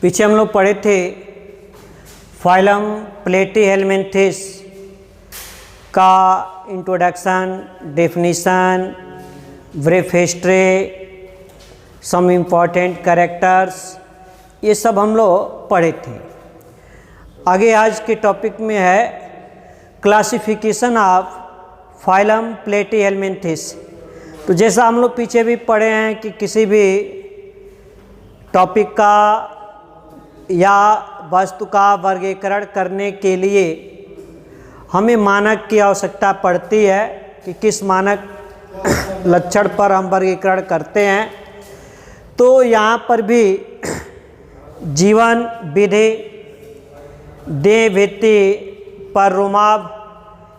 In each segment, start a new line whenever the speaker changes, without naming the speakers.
पीछे हम लोग पढ़े थे फाइलम प्लेटीहेल्मिन्थेस का introduction, definition, brief history, some important characters, ये सब हम लोग पढ़े थे। आगे आज के टॉपिक में है क्लासिफिकेशन ऑफ फाइलम प्लेटीहेल्मिन्थेस। तो जैसा हम लोग पीछे भी पढ़े हैं कि किसी भी टॉपिक का या वस्तु का वर्गीकरण करने के लिए हमें मानक की आवश्यकता पड़ती है कि किस मानक लक्षण पर हम वर्गीकरण करते हैं। तो यहाँ पर भी जीवन विधि, देह भित्ति पर रोमाभ,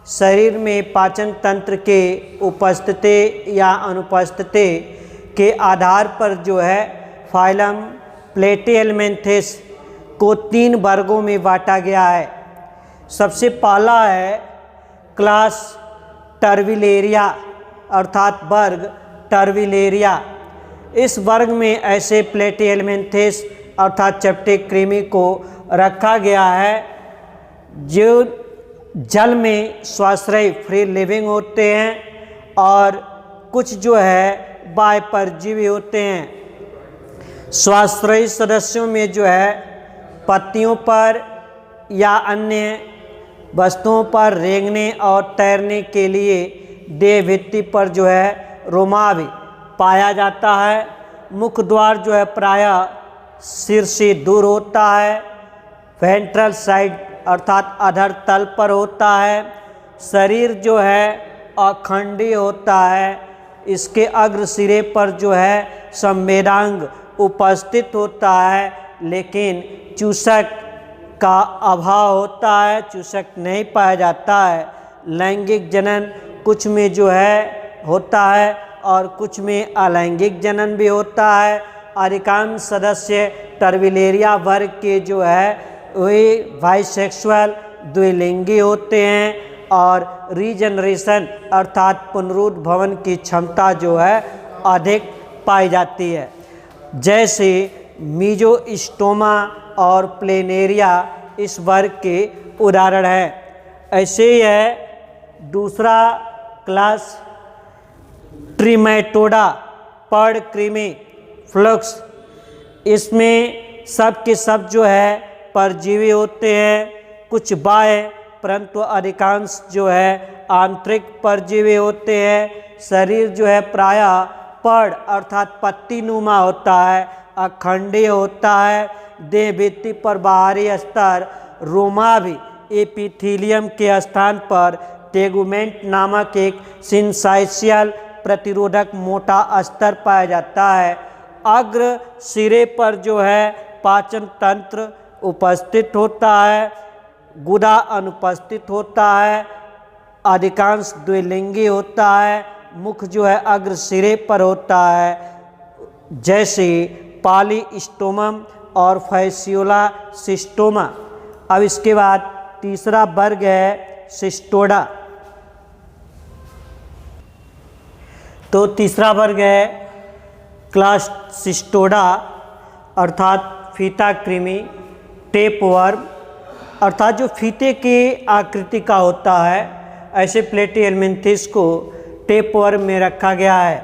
शरीर में पाचन तंत्र के उपस्थिति या अनुपस्थिति के आधार पर जो है फाइलम प्लेटीहेल्मिन्थेस को 3 वर्गों में बांटा गया है। सबसे पहला है क्लास टर्विलेरिया अर्थात वर्ग टर्विलेरिया। इस वर्ग में ऐसे प्लेटीहेल्मिन्थेस अर्थात चपटे कृमि को रखा गया है जो जल में स्वाश्रय फ्री लिविंग होते हैं और कुछ जो है बाह्यपरजीवी होते हैं। स्वाश्रयी सदस्यों में जो है पत्तियों पर या अन्य वस्तुओं पर रेंगने और तैरने के लिए देह भित्ति पर जो है रोमाभ पाया जाता है। मुख द्वार जो है प्रायः सिर से दूर होता है, वेंट्रल साइड अर्थात अधर तल पर होता है। शरीर जो है अखंडीय होता है। इसके अग्र सिरे पर जो है संवेदांग उपस्थित होता है, लेकिन चूसक का अभाव होता है, चूसक नहीं पाया जाता है। लैंगिक जनन कुछ में जो है होता है और कुछ में अलैंगिक जनन भी होता है। अधिकांश सदस्य टर्विलेरिया वर्ग के जो है वे बाइसेक्सुअल द्विलिंगी होते हैं और रीजनरेशन अर्थात पुनरुद्भवन की क्षमता जो है अधिक पाई जाती है। जैसे मीजोस्टोमा और प्लेनेरिया इस वर्ग के उदाहरण हैं। ऐसे ही है दूसरा क्लास ट्रिमेटोडा पर्णकृमि फ्लक्स। इसमें सब के सब जो है परजीवी होते हैं, कुछ बाह्य परंतु अधिकांश जो है आंतरिक परजीवी होते हैं। शरीर जो है प्रायः पर्ण अर्थात पत्तीनुमा होता है, अखंडीय होता है। देह भित्ति पर बाहरी स्तर रोमाभ एपिथेलियम के स्थान पर टेगुमेंट नामक एक सिंसाइशियल प्रतिरोधक मोटा अस्तर पाया जाता है। अग्र सिरे पर जो है पाचन तंत्र उपस्थित होता है, गुदा अनुपस्थित होता है, अधिकांश द्विलिंगी होता है। मुख जो है अग्र सिरे पर होता है, जैसे पॉलीस्टोमम और फैसियोला सिस्टोमा। अब इसके बाद तीसरा वर्ग है सिस्टोडा। तो तीसरा वर्ग है क्लास सिस्टोडा अर्थात फीता कृमि, टेपवर्म अर्थात जो फीते की आकृति का होता है। ऐसे प्लेटीहेल्मिन्थेस को टेपवर्म में रखा गया है।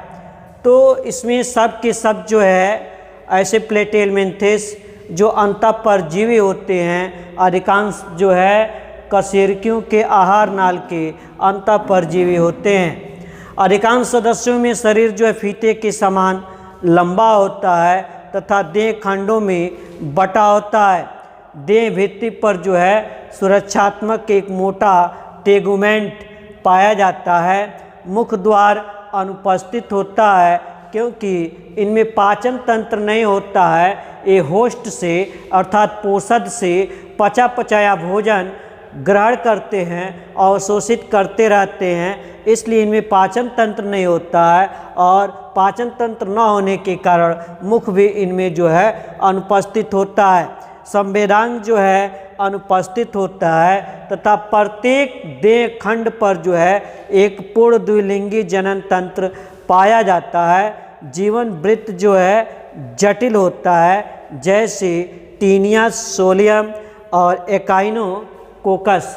तो इसमें सब के सब जो है ऐसे प्लेटीहेल्मिन्थेस जो अंतःपरजीवी होते हैं, अधिकांश जो है कशेरुकियों के आहार नाल के अंतःपरजीवी होते हैं। अधिकांश सदस्यों में शरीर जो है फीते के समान लंबा होता है तथा देह खंडों में बटा होता है। देह भित्ति पर जो है सुरक्षात्मक एक मोटा टेगुमेंट पाया जाता है। मुख द्वार अनुपस्थित होता है क्योंकि इनमें पाचन तंत्र नहीं होता है। ये होस्ट से अर्थात पोषद से पचा पचाया भोजन ग्रहण करते हैं और शोषित करते रहते हैं, इसलिए इनमें पाचन तंत्र नहीं होता है और पाचन तंत्र न होने के कारण मुख भी इनमें जो है अनुपस्थित होता है। संवेदांग जो है अनुपस्थित होता है तथा प्रत्येक देह खंड पर जो है एक पूर्ण द्विलिंगी जनन तंत्र पाया जाता है। जीवन वृत्त जो है जटिल होता है, जैसे टीनिया सोलियम और एकाइनोकोकस